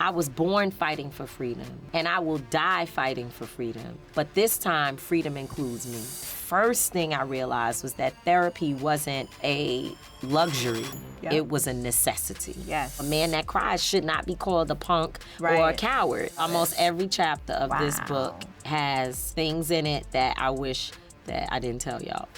I was born fighting for freedom, and I will die fighting for freedom. But this time, freedom includes me. First thing I realized was that therapy wasn't a luxury. Yep. It was a necessity. Yes. A man that cries should not be called a punk or a coward. Almost every chapter of this book has things in it that I wish that I didn't tell y'all.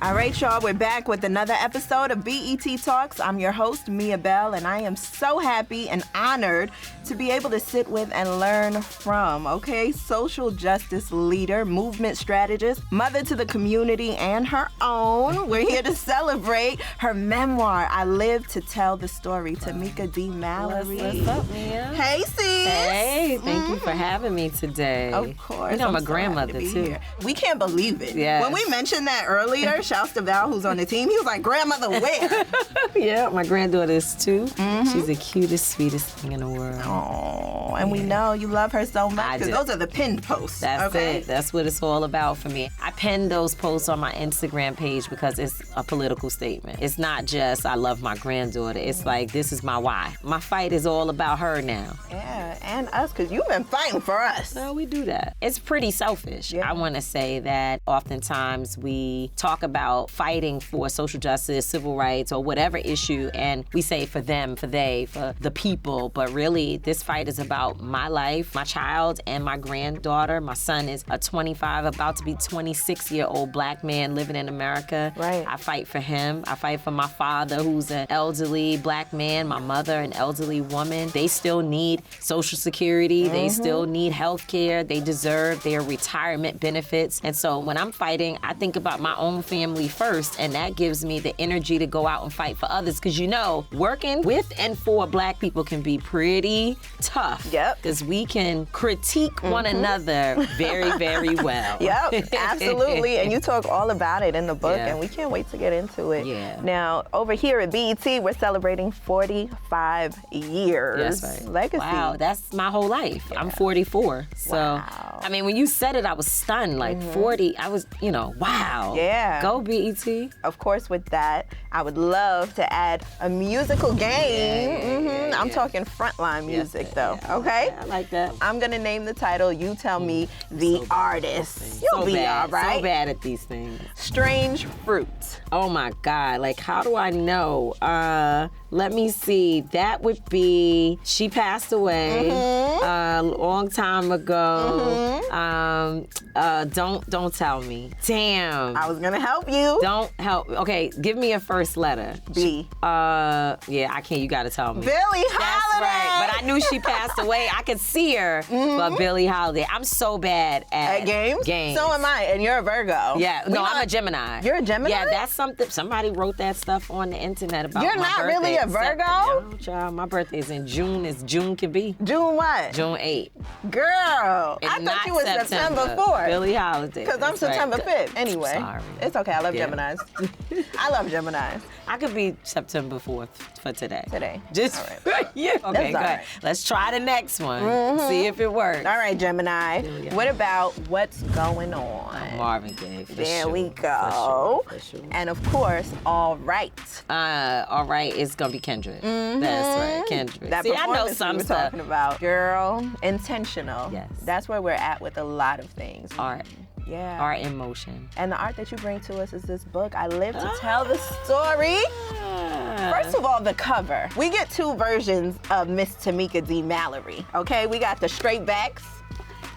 All right, y'all, we're back with another episode of BET Talks. I'm your host, Mia Bell, and I am so happy and honored to be able to sit with and learn from, social justice leader, movement strategist, mother to the community and her own. We're here to celebrate her memoir, I Live to Tell the Story, Tamika D. Mallory. What's up, Mia? Hey, sis. Hey, thank you for having me today. Of course. You know, I'm a so grandmother, happy to be too. here. We can't believe it. Yes. When we mentioned that earlier, shouts to Val, who's on the team, he was like, grandmother, where? Yeah, my granddaughter is too. She's the cutest, sweetest thing in the world. Oh, and we know you love her so much because those are the pinned posts. That's it. That's what it's all about for me. I pinned those posts on my Instagram page because it's a political statement. It's not just I love my granddaughter. It's like, this is my why. My fight is all about her now. Yeah, and us, because you've been fighting for us. Well, we do that. It's pretty selfish. Yeah. I want to say that oftentimes we talk about fighting for social justice, civil rights, or whatever issue, and we say for them, for they, for the people, but really this fight is about my life, my child, and my granddaughter. My son is a 25, about to be 26-year-old black man living in America. Right. I fight for him. I fight for my father, who's an elderly black man, my mother, an elderly woman. They still need Social Security. They still need health care. They deserve their retirement benefits. And so when I'm fighting, I think about my own family first, and that gives me the energy to go out and fight for others. Because you know, working with and for black people can be pretty tough. Yep. Because we can critique one another very, very well. Yep, absolutely. And you talk all about it in the book, Yeah. and we can't wait to get into it. Yeah. Now, over here at BET, we're celebrating 45 years. That's right. Legacy. Wow, that's my whole life. I'm 44. So, Wow. I mean, when you said it, I was stunned. Like 40, I was, wow. Yeah. Go BET. Of course, with that, I would love to add a musical game. I'm talking Frontline music, though. Okay? Yeah, I like that. I'm gonna name the title. You tell me the artist. You'll So be bad. all right. So bad at these things. Strange Fruit. Oh my God, like how do I know? Let me see, that would be, she passed away a long time ago. Don't tell me. Damn. I was gonna help you. Don't help. Okay, give me a first letter. B. Yeah, I can't, you gotta tell me. Billie That's Holiday. right, but I knew she passed away. I could see her, but Billie Holiday. I'm so bad At games? Games. So am I, and you're a Virgo. Yeah, We no, not- I'm a Gemini. You're a Gemini? Yeah, that's something, somebody wrote that stuff on the internet about You're my not birthday. really a Virgo? No, child, my birthday's in June, as June can be. June what? June 8th. Girl, I And thought not you was September 4th. Billie Holiday. Because I'm That's right. September 5th. Anyway, Sorry. it's okay. I love Yeah. Geminis. I love Geminis. I could be September 4th for today. Today. Just All right. yeah. Okay, all good. right. Let's try the next one. See if it works. All right, Gemini. we go. What about What's Going On? Marvin Gaye. For There sure. we go. For sure. And of course, All Right. All right, it's gonna be Kendrick. That's right, Kendrick. That See, I know performance some we were stuff. talking about. Girl, intentional. Yes. That's where we're at with a lot of things. Art. Yeah. Art in motion. And the art that you bring to us is this book, I Live to Tell the Story. Ah. First of all, the cover. We get two versions of Miss Tamika D. Mallory, okay? We got the straight backs,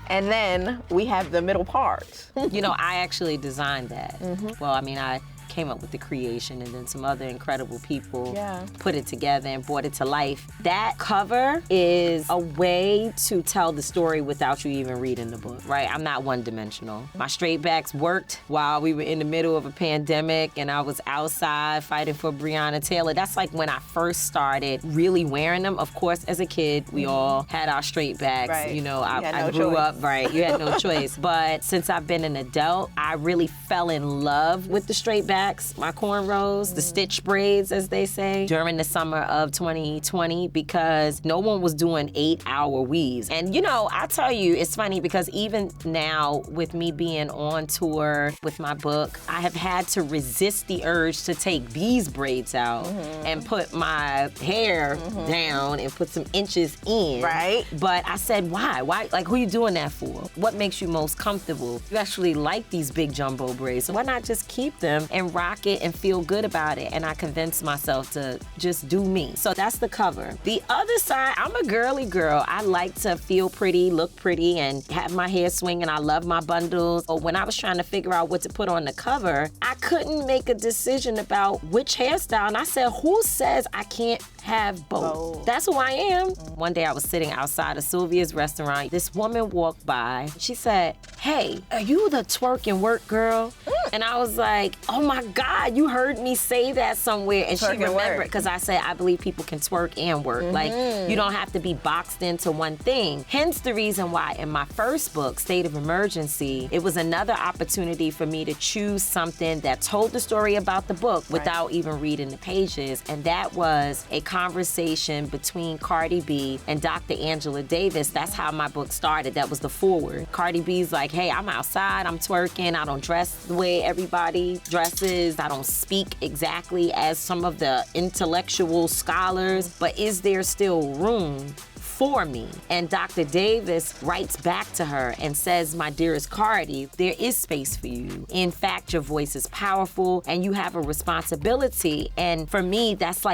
and then we have the middle part. You know, I actually designed that. Well, I mean, I came up with the creation, and then some other incredible people put it together and brought it to life. That cover is a way to tell the story without you even reading the book, right? I'm not one-dimensional. My straight backs worked while we were in the middle of a pandemic, and I was outside fighting for Breonna Taylor. That's like when I first started really wearing them. Of course, as a kid, we all had our straight backs. Right. You know, You had I no grew choice. up, right? You had no choice. But since I've been an adult, I really fell in love with the straight back. snapbacks, my cornrows, the stitch braids, as they say, during the summer of 2020 because no one was doing 8-hour weaves. And you know, I tell you, it's funny because even now with me being on tour with my book, I have had to resist the urge to take these braids out and put my hair down and put some inches in. Right. But I said, why? Like, who are you doing that for? What makes you most comfortable? You actually like these big jumbo braids, so why not just keep them and rock it and feel good about it? And I convinced myself to just do me. So that's the cover. The other side, I'm a girly girl. I like to feel pretty, look pretty, and have my hair swinging. I love my bundles. But when I was trying to figure out what to put on the cover, I couldn't make a decision about which hairstyle. And I said, who says I can't have both? That's who I am. One day I was sitting outside of Sylvia's restaurant. This woman walked by. She said, hey, are you the twerk and work girl? And I was like, oh my God, you heard me say that somewhere. And she remembered because I said, I believe people can twerk and work. Like, you don't have to be boxed into one thing. Hence the reason why in my first book, State of Emergency, it was another opportunity for me to choose something that told the story about the book without even reading the pages. And that was a conversation between Cardi B and Dr. Angela Davis. That's how my book started. That was the forward. Cardi B's like, hey, I'm outside, I'm twerking, I don't dress the way everybody dresses, I don't speak exactly as some of the intellectual scholars, but is there still room for me? And Dr. Davis writes back to her and says, my dearest Cardi, there is space for you. In fact, your voice is powerful and you have a responsibility. And for me, that's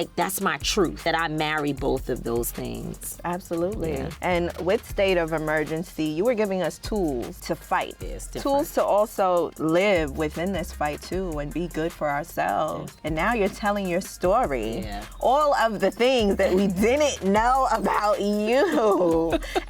my truth, that I marry both of those things. Absolutely. Yeah. And with State of Emergency, you were giving us tools to fight. Tools to also live within this fight too and be good for ourselves. And now you're telling your story. All of the things that we didn't know about you.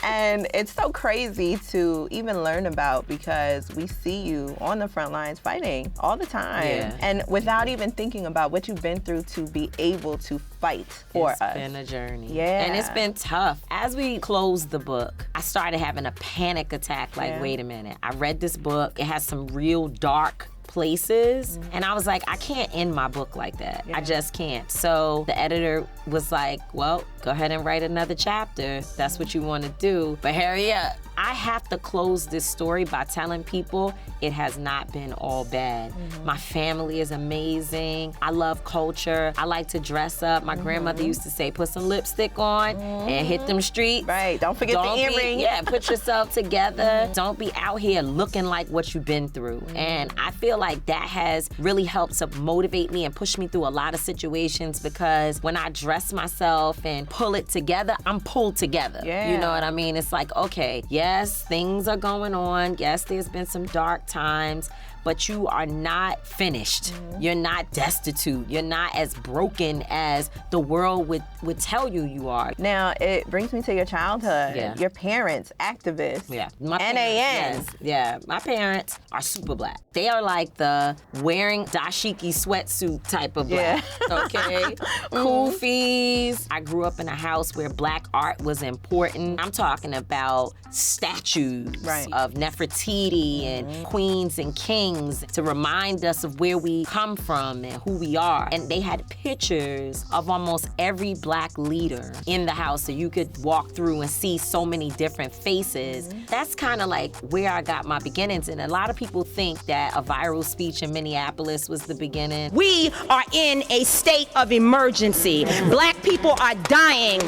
And it's so crazy to even learn about because we see you on the front lines fighting all the time. And without even thinking about what you've been through to be able to fight for us. It's been a journey. And it's been tough. As we closed the book, I started having a panic attack. Like, wait a minute. I read this book. It has some real dark places. And I was like, I can't end my book like that. I just can't. So the editor was like, well, go ahead and write another chapter. That's what you want to do, but hurry up. I have to close this story by telling people it has not been all bad. My family is amazing. I love culture. I like to dress up. My grandmother used to say, put some lipstick on and hit them streets. Right, don't forget the earring. Put yourself together. Don't be out here looking like what you've been through. And I feel like that has really helped to motivate me and push me through a lot of situations because when I dress myself and pull it together, I'm pulled together. You know what I mean? It's like, okay, yes, things are going on. Yes, there's been some dark times, but you are not finished. You're not destitute. You're not as broken as the world would tell you you are. Now, it brings me to your childhood. Your parents, activists. My NAN. Parents, my parents are super black. They are like the wearing dashiki sweatsuit type of black. Okay? Kufis. I grew up in a house where black art was important. I'm talking about statues of Nefertiti and queens and kings to remind us of where we come from and who we are. And they had pictures of almost every black leader in the house so you could walk through and see so many different faces. That's kind of like where I got my beginnings. And a lot of people think that a viral speech in Minneapolis was the beginning. We are in a state of emergency. Black people are dying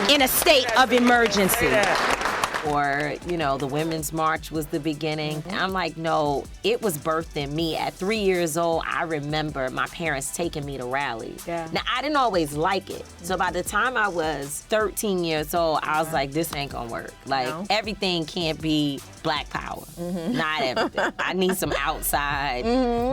in a state of emergency. Or, you know, the Women's March was the beginning. And I'm like, no, it was birthed in me. At 3 years old, I remember my parents taking me to rallies. Now, I didn't always like it. So by the time I was 13 years old, I was like, this ain't gonna work. Like, everything can't be black power. Not everything. I need some outside,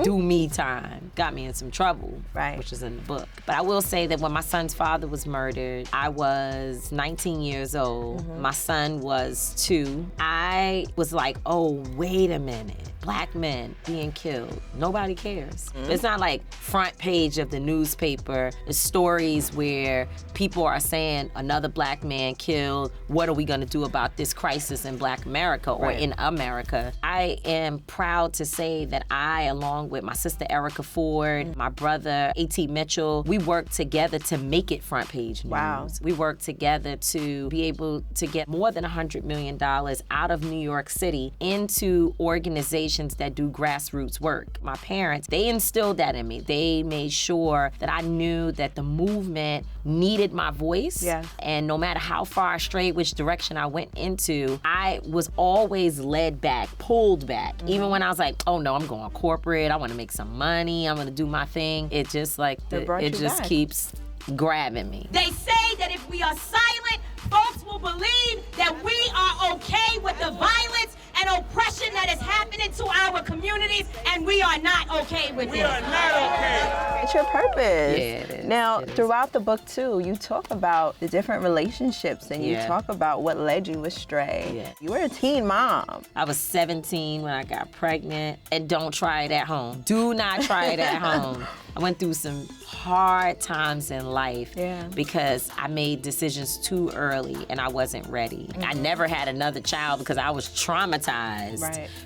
do me time. Got me in some trouble, which is in the book. But I will say that when my son's father was murdered, I was 19 years old. My son was was 2, I was like, oh, wait a minute. Black men being killed. Nobody cares. It's not like front page of the newspaper. It's stories where people are saying another black man killed. What are we going to do about this crisis in Black America or in America? I am proud to say that I, along with my sister Erica Ford, my brother A.T. Mitchell, we worked together to make it front page news. Wow. We worked together to be able to get more than $100 million out of New York City into organizations that do grassroots work. My parents, they instilled that in me. They made sure that I knew that the movement needed my voice. Yeah. And no matter how far I strayed, which direction I went into, I was always led back, pulled back. Even when I was like, oh no, I'm going corporate, I want to make some money, I'm going to do my thing. It just like, it just keeps grabbing me. They say that if we are silent, folks will believe that we are okay with the violence and oppression that is happening to our communities, and we are not okay with it. We are not okay. It's your purpose. Yeah, it is. Now, It is. throughout the book too, you talk about the different relationships and you talk about what led you astray. Yeah. You were a teen mom. I was 17 when I got pregnant, and don't try it at home. Do not try it at home. I went through some hard times in life because I made decisions too early and I wasn't ready. I never had another child because I was traumatized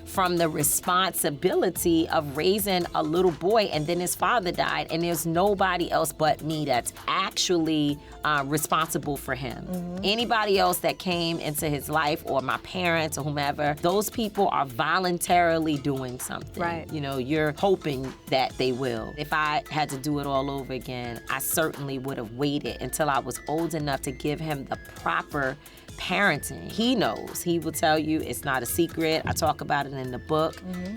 from the responsibility of raising a little boy, and then his father died, and there's nobody else but me that's actually responsible for him. Anybody else that came into his life, or my parents or whomever, those people are voluntarily doing something. Right. You know, you're hoping that they will. If I had to do it all over again, I certainly would have waited until I was old enough to give him the proper parenting. He knows. He will tell you, it's not a secret. I talk about it in the book.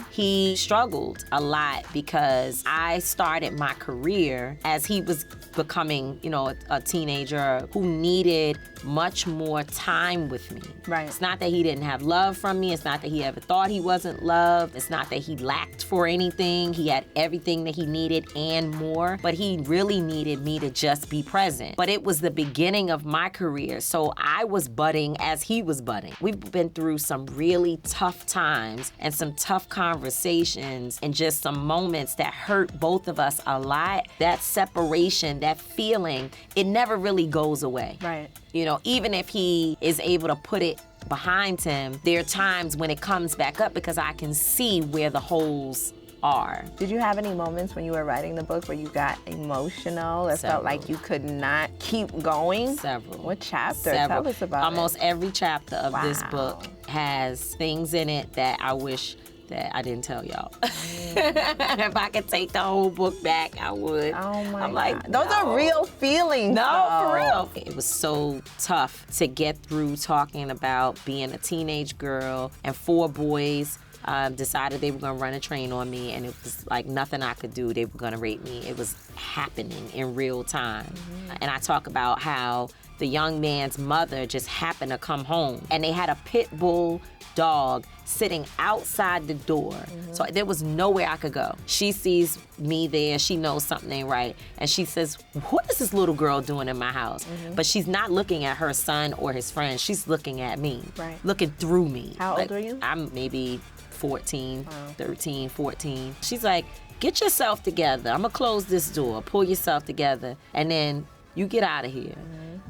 He struggled a lot because I started my career as he was becoming, you know, a teenager who needed much more time with me. Right. It's not that he didn't have love from me. It's not that he ever thought he wasn't loved. It's not that he lacked for anything. He had everything that he needed and more, but he really needed me to just be present. But it was the beginning of my career, so I was budding as he was budding. We've been through some really tough times and some tough conversations and just some moments that hurt both of us a lot. That separation, that feeling, it never really goes away. Right. You know, even if he is able to put it behind him, there are times when it comes back up because I can see where the holes are. Did you have any moments when you were writing the book where you got emotional or felt like you could not keep going? Several. What chapter? Several. Tell us about Almost it. every chapter of this Wow. book has things in it that I wish that I didn't tell y'all. If I could take the whole book back, I would. Oh my I'm like, God. Those are real feelings. No, though. for real. It was so tough to get through talking about being a teenage girl, and 4 boys decided they were gonna run a train on me, and it was like nothing I could do. They were gonna rape me. It was happening in real time. And I talk about how the young man's mother just happened to come home, and they had a pit bull dog sitting outside the door. So there was nowhere I could go. She sees me there, she knows something ain't right, and she says, what is this little girl doing in my house? But she's not looking at her son or his friends, she's looking at me, Right. looking through me. How old were you? I'm maybe 14, 13, 14. She's like, get yourself together. I'm gonna close this door, pull yourself together, and then you get out of here.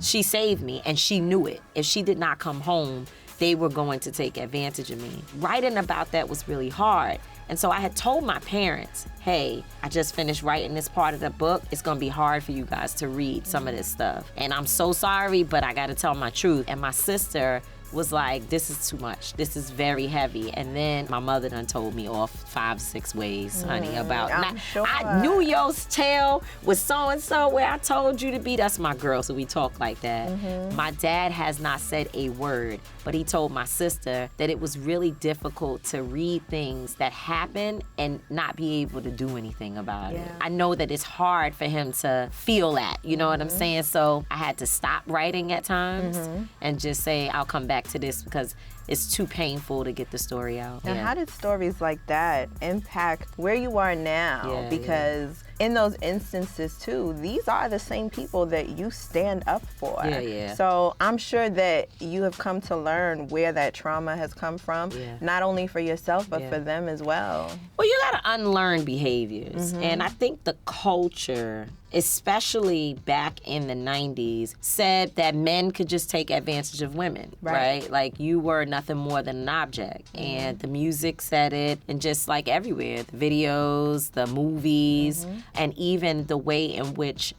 She saved me, and she knew it. If she did not come home, they were going to take advantage of me. Writing about that was really hard. And so I had told my parents, hey, I just finished writing this part of the book. It's gonna be hard for you guys to read some of this stuff. And I'm so sorry, but I gotta tell my truth. And my sister was like, this is too much. This is very heavy. And then my mother done told me off 5, 6 ways, honey, about I'm sure. I knew your tail was so-and-so where I told you to be. That's my girl, so we talk like that. My dad has not said a word, but he told my sister that it was really difficult to read things that happen and not be able to do anything about it. I know that it's hard for him to feel that, you know what I'm saying? So I had to stop writing at times and just say, I'll come back to this, because it's too painful to get the story out. And how did stories like that impact where you are now? Because in those instances too, these are the same people that you stand up for. So I'm sure that you have come to learn where that trauma has come from, not only for yourself, but for them as well. Well, you gotta unlearn behaviors. And I think the culture, especially back in the 90s, said that men could just take advantage of women, right? Like you were nothing more than an object. And the music said it, and just like everywhere, the videos, the movies, and even the way in which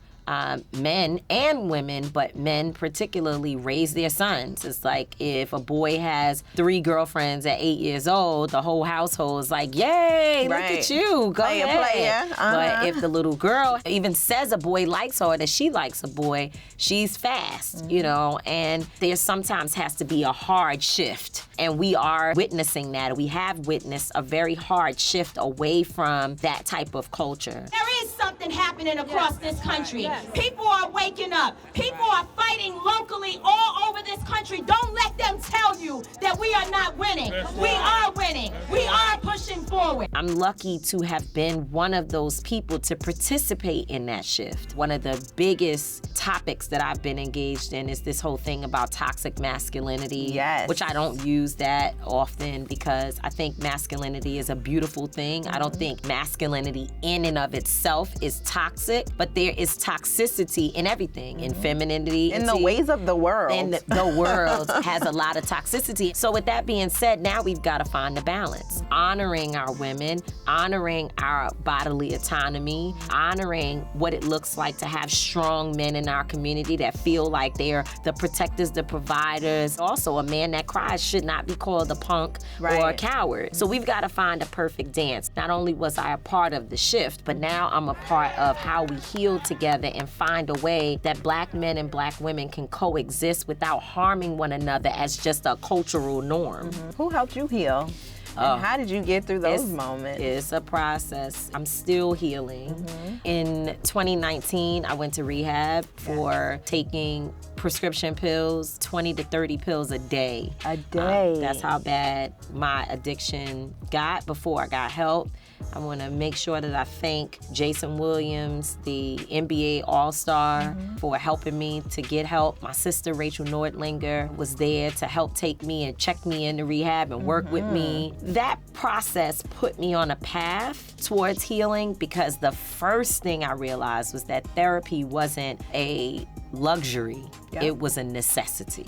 men and women, but men particularly, raise their sons. It's like if a boy has 3 girlfriends at 8 years old, the whole household is like, yay, look at you, go ahead. But if the little girl even says a boy likes her, or that she likes a boy, she's fast, you know, and there sometimes has to be a hard shift. And we are witnessing that. We have witnessed a very hard shift away from that type of culture. There is something happening across this country. People are waking up. People are fighting locally all over this country. Don't let them tell you that we are not winning. We are winning. We are pushing forward. I'm lucky to have been one of those people to participate in that shift. One of the biggest topics that I've been engaged in is this whole thing about toxic masculinity, which I don't use that often because I think masculinity is a beautiful thing. I don't think masculinity in and of itself is toxic, but there is toxicity in everything, in femininity. In the ways of the world. And the world has a lot of toxicity. So with that being said, now we've got to find the balance. Honoring our women, honoring our bodily autonomy, honoring what it looks like to have strong men in our community that feel like they're the protectors, the providers. Also, a man that cries should not be called a punk or a coward. So we've got to find a perfect dance. Not only was I a part of the shift, but now I'm a part of how we heal together and find a way that Black men and Black women can coexist without harming one another as just a cultural norm. Who helped you heal? And how did you get through those moments? It's a process. I'm still healing. In 2019, I went to rehab for taking prescription pills, 20 to 30 pills a day. A day? That's how bad my addiction got before I got help. I want to make sure that I thank Jason Williams, the NBA All-Star, for helping me to get help. My sister, Rachel Nordlinger, was there to help take me and check me into rehab and work with me. That process put me on a path towards healing because the first thing I realized was that therapy wasn't a luxury. It was a necessity.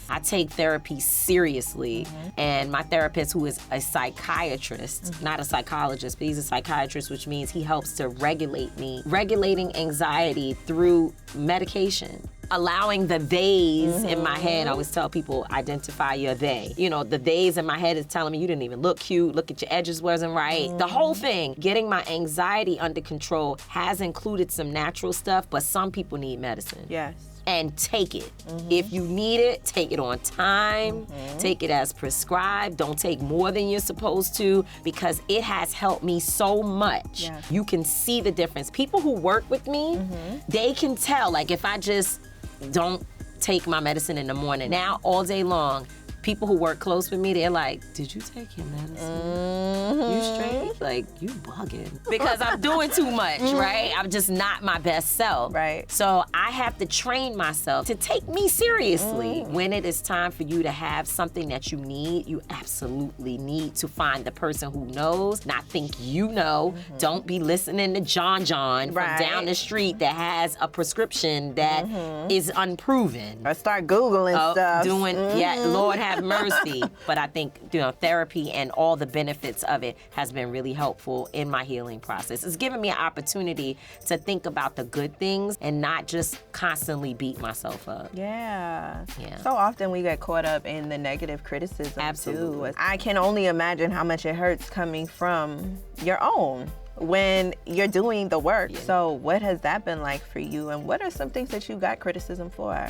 I take therapy seriously, and my therapist, who is a psychiatrist, not a psychologist, but he's a psychiatrist, which means he helps to regulate me, regulating anxiety through medication. Allowing the theys in my head. I always tell people, identify your they. You know, the theys in my head is telling me you didn't even look cute, look at your edges wasn't right. The whole thing, getting my anxiety under control has included some natural stuff, but some people need medicine. And take it. If you need it, take it on time, take it as prescribed, don't take more than you're supposed to, because it has helped me so much. You can see the difference. People who work with me, they can tell, like if I just don't take my medicine in the morning, now all day long, people who work close with me, they're like, did you take your medicine? You straight? Like, you bugging. Because I'm doing too much, right? I'm just not my best self. So I have to train myself to take me seriously. When it is time for you to have something that you need, you absolutely need to find the person who knows, not think you know. Don't be listening to John from down the street that has a prescription that is unproven. Or start Googling stuff. Lord have mercy. But I think, you know, therapy and all the benefits of it has been really helpful in my healing process. It's given me an opportunity to think about the good things and not just constantly beat myself up. So often we get caught up in the negative criticism too. I can only imagine how much it hurts coming from your own when you're doing the work. So what has that been like for you, and what are some things that you got criticism for?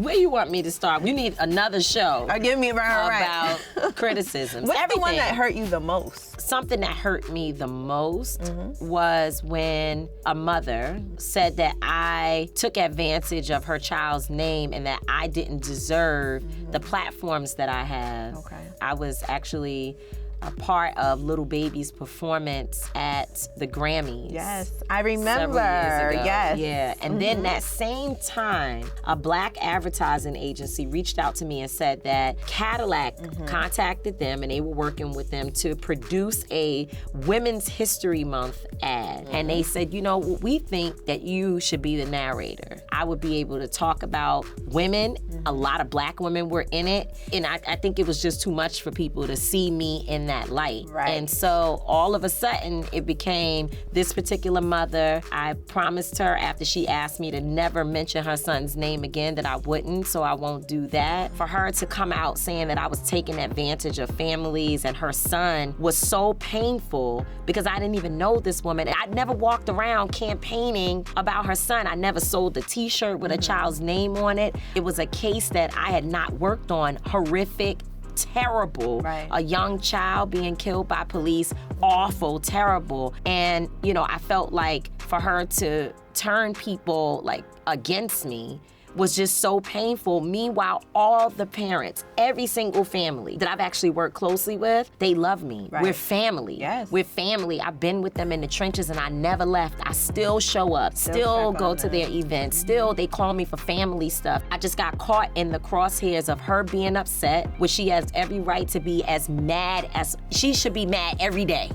where you want me to start? You need another show. Give me about criticisms. What's the one that hurt you the most? Something that hurt me the most was when a mother said that I took advantage of her child's name and that I didn't deserve the platforms that I have. Okay. I was actually a part of Little Baby's performance at the Grammys. Yes, I remember. Several years ago. Yes. Yeah, and then that same time, a black advertising agency reached out to me and said that Cadillac contacted them and they were working with them to produce a Women's History Month ad. And they said, you know, we think that you should be the narrator. I would be able to talk about women. A lot of black women were in it. And I think it was just too much for people to see me in that light. Right. And so all of a sudden it became this particular mother. I promised her after she asked me to never mention her son's name again that I wouldn't, so I won't do that. For her to come out saying that I was taking advantage of families and her son was so painful because I didn't even know this woman. I never walked around campaigning about her son. I never sold a t-shirt with a child's name on it. It was a case that I had not worked on. Horrific, terrible. Right. A young child being killed by police, awful, terrible. And, you know, I felt like for her to turn people like against me was just so painful. Meanwhile, all the parents, every single family that I've actually worked closely with, they love me. Right. We're family. Yes. We're family. I've been with them in the trenches and I never left. I still show up, still go to their events, still they call me for family stuff. I just got caught in the crosshairs of her being upset, which she has every right to be as mad as, she should be mad every day,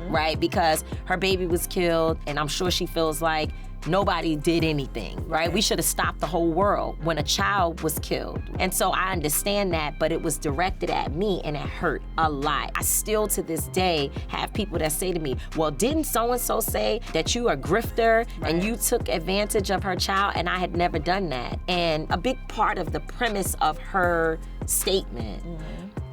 right? Because her baby was killed and I'm sure she feels like nobody did anything, right? We should have stopped the whole world when a child was killed. And so I understand that, but it was directed at me and it hurt a lot. I still to this day have people that say to me, well, didn't so-and-so say that you are a grifter and you took advantage of her child? And I had never done that. And a big part of the premise of her statement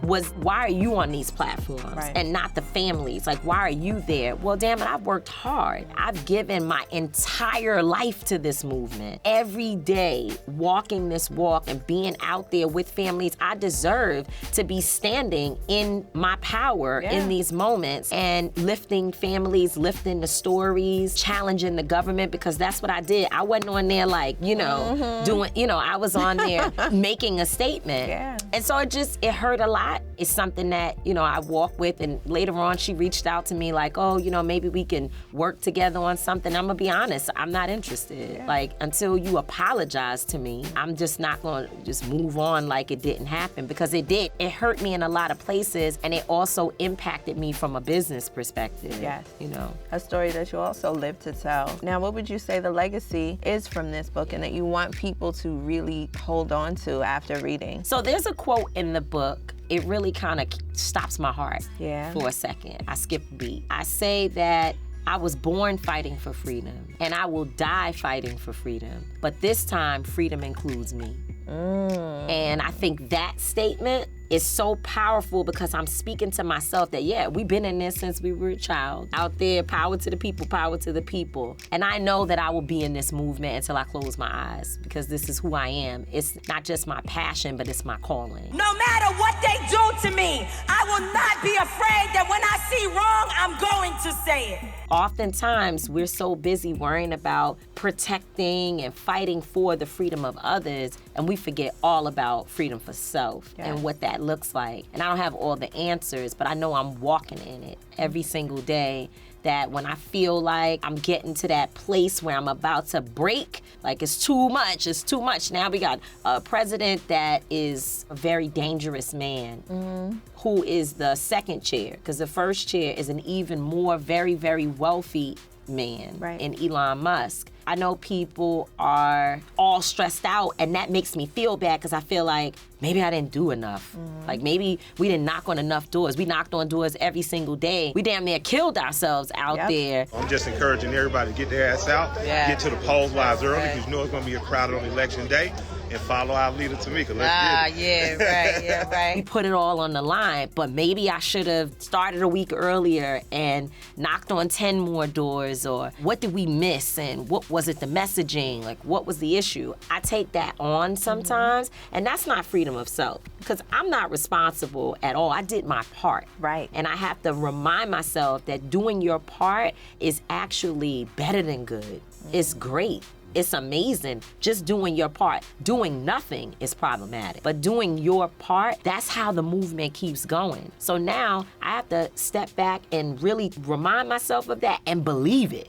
was, why are you on these platforms and not the families? Like, why are you there? Well, damn it, I've worked hard. I've given my entire life to this movement. Every day, walking this walk and being out there with families, I deserve to be standing in my power in these moments and lifting families, lifting the stories, challenging the government, because that's what I did. I wasn't on there like, you know, doing, you know, I was on there making a statement. And so it hurt a lot. It's something that, you know, I walk with, and later on she reached out to me like, oh, you know, maybe we can work together on something. I'm gonna be honest, I'm not interested. Like, until you apologize to me, I'm just not gonna just move on like it didn't happen, because it did. It hurt me in a lot of places, and it also impacted me from a business perspective. Yes. You know. A story that you also live to tell. Now, what would you say the legacy is from this book and that you want people to really hold on to after reading? So there's a quote in the book. It really kind of stops my heart for a second. I skip a beat. I say that I was born fighting for freedom, and I will die fighting for freedom. But this time, freedom includes me. And I think that statement is so powerful, because I'm speaking to myself that, yeah, we've been in this since we were a child. Out there, power to the people, power to the people. And I know that I will be in this movement until I close my eyes, because this is who I am. It's not just my passion, but it's my calling. No matter what they do to me, I will not be afraid that when I see wrong, I'm going to say it. Oftentimes, we're so busy worrying about protecting and fighting for the freedom of others, and we forget all about freedom for self and what that looks like. And I don't have all the answers, but I know I'm walking in it every single day. That when I feel like I'm getting to that place where I'm about to break, like it's too much. Now we got a president that is a very dangerous man, who is the second chair, because the first chair is an even more very, very wealthy man in Elon Musk. I know people are all stressed out, and that makes me feel bad, because I feel like maybe I didn't do enough. Like maybe we didn't knock on enough doors. We knocked on doors every single day. We damn near killed ourselves out there. I'm just encouraging everybody to get their ass out, get to the polls live early, because you know it's going to be a crowded on election day. and follow our leader, Tamika. Let's get it. We put it all on the line, but maybe I should have started a week earlier and knocked on 10 more doors, or what did we miss, and what was it, the messaging, like what was the issue? I take that on sometimes, and that's not freedom of self, because I'm not responsible at all. I did my part. Right. And I have to remind myself that doing your part is actually better than good. It's great. It's amazing. Just doing your part. Doing nothing is problematic. But doing your part, that's how the movement keeps going. So now I have to step back and really remind myself of that and believe it,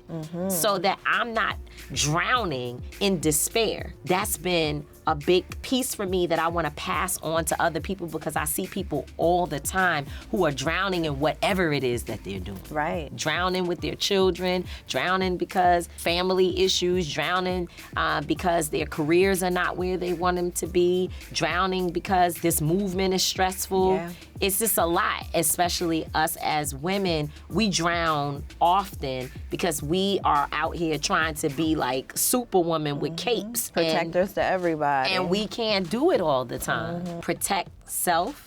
so that I'm not drowning in despair. That's been a big piece for me that I want to pass on to other people, because I see people all the time who are drowning in whatever it is that they're doing. Right. Drowning with their children, drowning because family issues, drowning because their careers are not where they want them to be, drowning because this movement is stressful. Yeah. It's just a lot, especially us as women. We drown often because we are out here trying to be like Superwoman with capes. Protectors to everybody. And we can't do it all the time. Protect self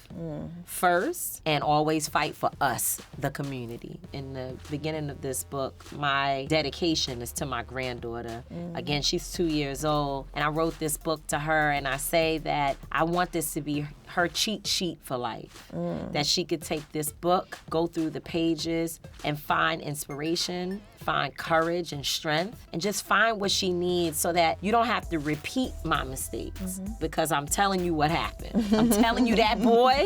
first, and always fight for us, the community. In the beginning of this book, my dedication is to my granddaughter. Again, she's 2 years old, and I wrote this book to her, and I say that I want this to be her cheat sheet for life. That she could take this book, go through the pages, and find inspiration, find courage and strength, and just find what she needs, so that you don't have to repeat my mistakes, because I'm telling you what happened. I'm telling you that boy,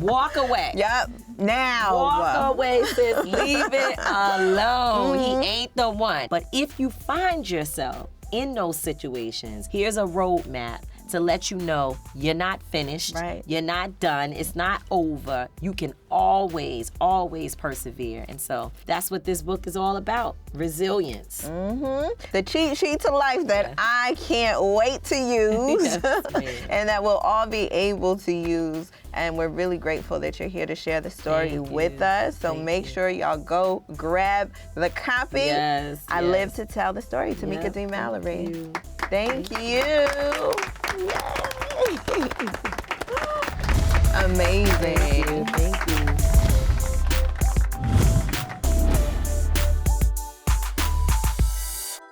walk away. Yep. Now. Walk away, sis. Leave it alone. He ain't the one. But if you find yourself in those situations, here's a roadmap to let you know you're not finished. Right. You're not done. It's not over. You can always, always persevere. And so that's what this book is all about. Resilience. The cheat sheet to life that I can't wait to use and that we'll all be able to use. And we're really grateful that you're here to share the story with us. So make sure y'all go grab the copy. Yes. I live to tell the story. Tamika Mallory. Thank you. Yay. Amazing. Thank you.